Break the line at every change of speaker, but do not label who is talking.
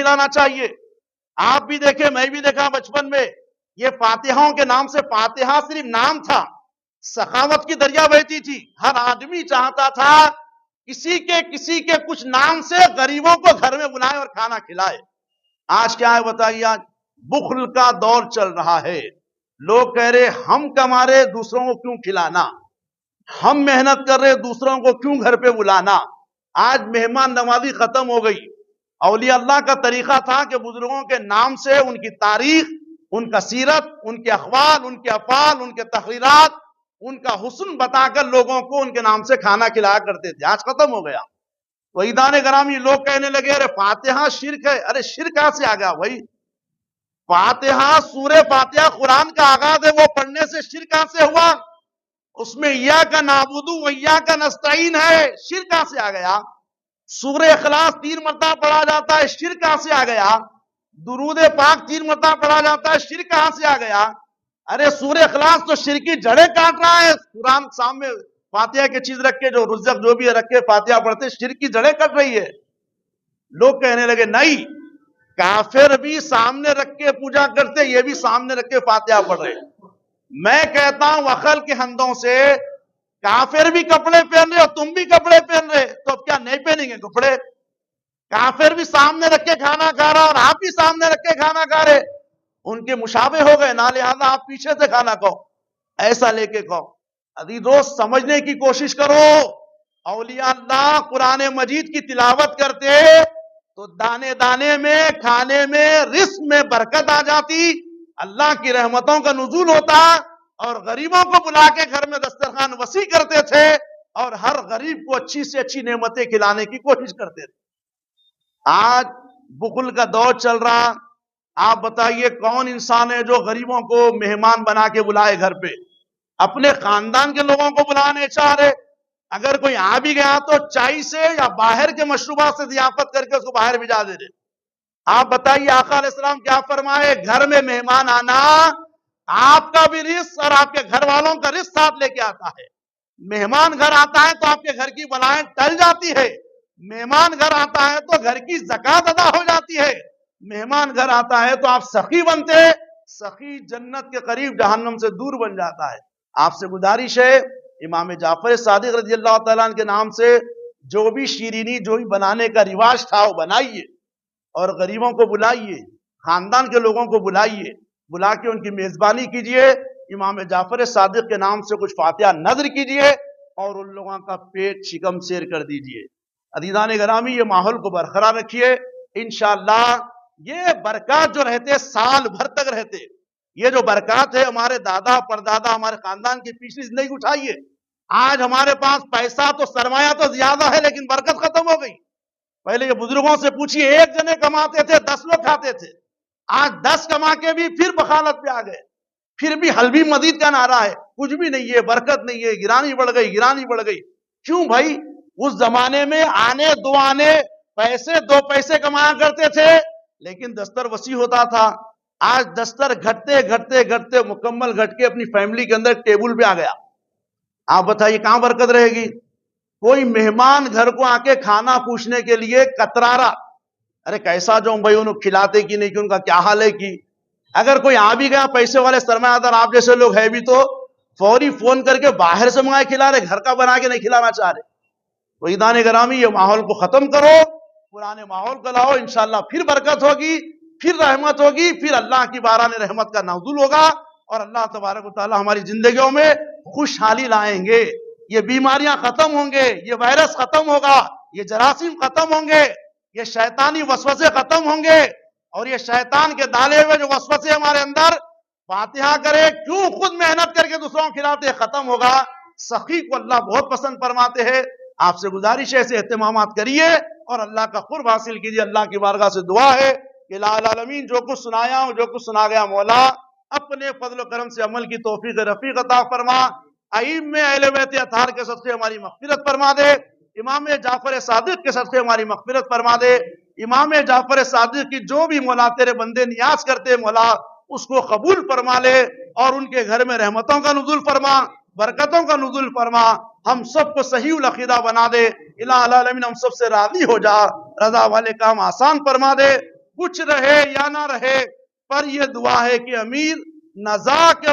کھلانا چاہیے. آپ بھی دیکھیں، میں بھی دیکھا بچپن میں، یہ فاتحوں کے نام سے فاتحہ صرف نام تھا، سخاوت کی دریا بہتی تھی. ہر آدمی چاہتا تھا کسی کے کچھ نام سے غریبوں کو گھر میں بلائے اور کھانا کھلائے. آج کیا ہے بتائیے؟ آج بخل کا دور چل رہا ہے. لوگ کہہ رہے ہم کما رہے دوسروں کو کیوں کھلانا، ہم محنت کر رہے دوسروں کو کیوں گھر پہ بلانا. آج مہمان نوازی ختم ہو گئی. اولیاء اللہ کا طریقہ تھا کہ بزرگوں کے نام سے ان کی تاریخ، ان کا سیرت، ان کے اقوال، ان کے افعال، ان کے تقریرات، ان کا حسن بتا کر لوگوں کو ان کے نام سے کھانا کھلایا کرتے تھے. آج ختم ہو گیا. وحیدان گرامی، لوگ کہنے لگے ارے فاتحہ شرک ہے. ارے شرک کہاں سے آ گیا بھائی؟ فاتحہ، سورہ فاتحہ قرآن کا آغاز ہے، وہ پڑھنے سے شرک کہاں سے ہوا؟ اس میں ایاک نعبد و ایاک نستعین ہے، شرک کہاں سے آ گیا؟ سورہ اخلاص 3 مرتبہ پڑھا جاتا ہے، شرک کہاں سے آ گیا؟ درود پاک 3 مرتبہ پڑھا جاتا ہے، شرک کہاں سے آ گیا؟ ارے سورہ اخلاص تو شرک کی جڑیں کاٹ رہا ہے. قرآن سامنے فاتحہ کی چیز رکھ کے، جو رزق جو بھی رکھ کے فاتحہ پڑھتے، شرک کی جڑیں کٹ رہی ہے. لوگ کہنے لگے نہیں، کافر بھی سامنے رکھ کے پوجا کرتے، یہ بھی سامنے رکھ کے فاتحہ پڑھ رہے. میں کہتا ہوں عقل کے ہندوں سے، کافر بھی کپڑے پہن رہے اور تم بھی کپڑے پہن رہے، تو اب کیا نہیں پہنیں گے کپڑے؟ کافر بھی سامنے رکھ کے کھانا کھا رہا اور آپ بھی سامنے رکھ کے کھانا کھا رہے. ان کے مشابہ ہو گئے، نہ لہذا آپ پیچھے سے کھانا کھاؤ، ایسا لے کے کھاؤ. عزیز دوست، سمجھنے کی کوشش کرو. اولیاء اللہ قرآن مجید کی تلاوت کرتے تو دانے دانے میں، کھانے میں، رزق میں برکت آ جاتی، اللہ کی رحمتوں کا نزول ہوتا، اور غریبوں کو بلا کے گھر میں دسترخوان وسیع کرتے تھے اور ہر غریب کو اچھی سے اچھی نعمتیں کھلانے کی کوشش کرتے تھے. آج بخل کا دور چل رہا. آپ بتائیے کون انسان ہے جو غریبوں کو مہمان بنا کے بلائے گھر پہ؟ اپنے خاندان کے لوگوں کو بلانے چاہ رہے. اگر کوئی آ بھی گیا تو چائے سے یا باہر کے مشروبات سے ضیافت کر کے اس کو باہر بھجا دے. آپ بتائیے آقا علیہ السلام کیا فرمائے؟ گھر میں مہمان آنا آپ کا بھی رزق اور آپ کے گھر والوں کا رزق ساتھ لے کے آتا ہے. مہمان گھر آتا ہے تو آپ کے گھر کی بلائیں ٹل جاتی ہے. مہمان گھر آتا ہے تو گھر کی زکات ادا ہو جاتی ہے. مہمان گھر آتا ہے تو آپ سخی بنتے ہیں. سخی جنت کے قریب، جہنم سے دور بن جاتا ہے. آپ سے گزارش ہے، امام جعفر صادق رضی اللہ تعالیٰ عنہ کے نام سے جو بھی شیرینی جو بھی بنانے کا رواج تھا وہ بنائیے اور غریبوں کو بلائیے، خاندان کے لوگوں کو بلائیے، بلا کے ان کی میزبانی کیجئے. امام جعفر صادق کے نام سے کچھ فاتحہ نذر کیجئے اور ان لوگوں کا پیٹ شکم سیر کر دیجئے. عزیزان گرامی، یہ ماحول کو برقرار رکھیے. انشاءاللہ یہ برکات جو رہتے سال بھر تک رہتے. یہ جو برکات ہے ہمارے دادا پردادا، ہمارے خاندان کی پچھلی زندگی اٹھائیے. آج ہمارے پاس پیسہ تو، سرمایہ تو زیادہ ہے، لیکن برکت ختم ہو گئی. پہلے یہ بزرگوں سے پوچھیے، ایک جنے کماتے تھے 10 لوگ کھاتے تھے. آج 10 کما کے بھی پھر بخالت پہ آ گئے، پھر بھی حلبی مزید کا نعرہ ہے. کچھ بھی نہیں ہے، برکت نہیں ہے، گرانی بڑھ گئی، گرانی بڑھ گئی. کیوں بھائی؟ اس زمانے میں آنے دو آنے پیسے 2 پیسے کمایا کرتے تھے، لیکن دستر وسیع ہوتا تھا. آج دستر گھٹتے گھٹتے گھٹتے مکمل گھٹ کے اپنی فیملی کے اندر ٹیبل پہ آ گیا. آپ بتائیے کہاں برکت رہے گی؟ کوئی مہمان گھر کو آ کے کھانا پوچھنے کے لیے کترارا، ارے کیسا جو بھائی انہوں کھلاتے کی نہیں، کہ ان کا کیا حال ہے کی. اگر کوئی آ بھی گیا پیسے والے سرمایہ دار آپ جیسے لوگ ہے بھی، تو فوری فون کر کے باہر سے منگائے کھلا رہے، گھر کا بنا کے نہیں کھلانا چاہ رہے. وحیدان گرامی، یہ ماحول کو ختم کرو، پرانے ماحول کو لاؤ. انشاءاللہ پھر برکت ہوگی، پھر رحمت ہوگی، پھر اللہ کی باران رحمت کا نزول ہوگا اور اللہ تبارک و تعالی ہماری زندگیوں میں خوشحالی لائیں گے. یہ بیماریاں ختم ہوں گے، یہ وائرس ختم ہوگا، یہ جراثیم ختم ہوں گے، یہ شیطانی وسوسے ختم ہوں گے. اور یہ شیطان کے ڈالے ہوئے جو وسوسے ہمارے اندر، فاتحہ کرے کیوں خود محنت کر کے دوسروں کو کھلاتے، ختم ہوگا. سخی کو اللہ بہت پسند فرماتے ہیں. آپ سے گزارش ہے ایسے اہتمامات کریے اور اللہ کا قرب حاصل کیجیے. اللہ کی بارگاہ سے دعا ہے کہ الہ العالمین جو کچھ سنایا ہوں، جو کچھ سنا گیا، مولا اپنے فضل و کرم سے عمل کی توفیق رفیق عطا فرما. ائمہ اہل بیت اطہار کے صدقے ہماری مغفرت فرما دے. امام جعفر صادق کے صدقے ہماری مغفرت فرما دے. امام جعفر صادق کی جو بھی مولا تیرے بندے نیاز کرتے، مولا اس کو قبول فرما لے اور ان کے گھر میں رحمتوں کا نزول فرما، برکتوں کا نزول فرما. ہم سب کو صحیح العقیدہ بنا دے. الہ العالمین ہم سب سے راضی ہو جا، رضا والے کام آسان فرما دے. کچھ رہے یا نہ رہے، پر یہ دعا ہے کہ امیر نزا کے